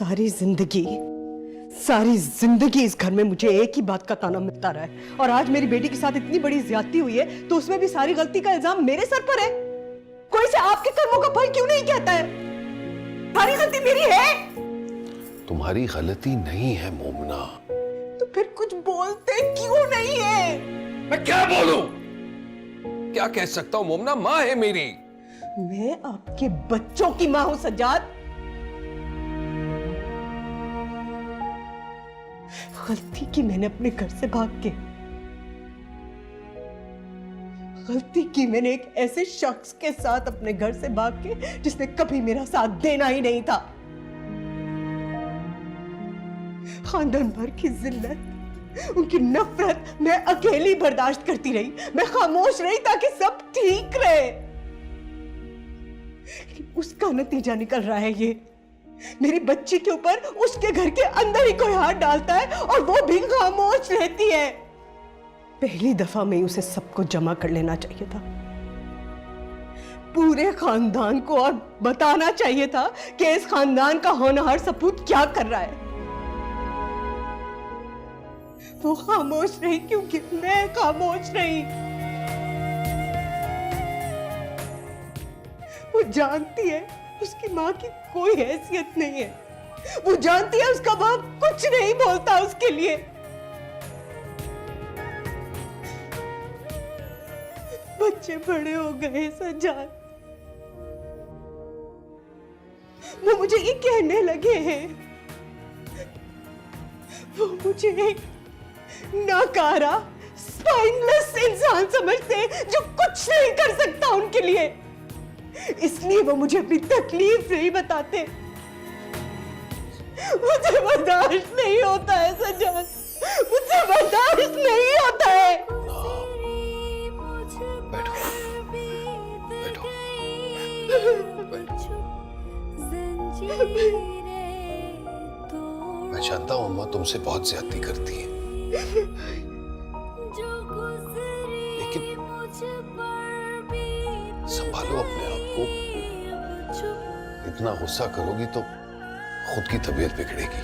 सारी जिंदगी इस घर में मुझे एक ही बात का ताना मिलता रहा है, और आज मेरी बेटी के साथ इतनी बड़ी ज्यादती हुई है तो उसमें भी सारी गलती का इल्जाम मेरे सर पर है। कोई से आपके कर्मों का फल क्यों नहीं कहता है? सारी गलती मेरी है। तुम्हारी गलती नहीं है मोमना। तो फिर कुछ बोलते क्यों नहीं है? मैं क्या बोलूं? क्या कह सकता हूं मोमना? माँ है मेरी। मैं आपके बच्चों की माँ हूं सज्जाद। गलती की मैंने अपने घर से भाग के, गलती की मैंने एक ऐसे शख्स के साथ अपने घर से भाग के जिसने कभी मेरा साथ देना ही नहीं था। खानदान भर की जिल्लत, उनकी नफरत मैं अकेली बर्दाश्त करती रही। मैं खामोश रही ताकि सब ठीक रहे। उसका नतीजा निकल रहा है ये, मेरी बच्ची के ऊपर उसके घर के अंदर ही कोई हाथ डालता है और वो भी खामोश रहती है। पहली दफा में उसे सबको जमा कर लेना चाहिए था, पूरे खानदान को, और बताना चाहिए था कि इस खानदान का होनहार सपूत क्या कर रहा है। वो खामोश रही क्योंकि मैं खामोश रही। वो जानती है उसकी माँ की कोई हैसियत नहीं है। वो जानती है उसका बाप कुछ नहीं बोलता उसके लिए। बच्चे बड़े हो गए सज्जाद, वो मुझे ये कहने लगे हैं, वो मुझे एक नाकारा स्पाइनलेस इंसान समझते हैं जो कुछ नहीं कर सकता उनके लिए। इसलिए वो मुझे अपनी तकलीफ नहीं बताते। मुझे बर्दाश्त नहीं होता है सज्जाद, मुझे बर्दाश्त नहीं होता है। बैठो बैठो बैठो। मैं जानता हूँ अम्मा तुमसे बहुत ज्यादती करती है, लेकिन संभालो अपने आप को। इतना गुस्सा करोगी तो खुद की तबीयत बिगड़ेगी।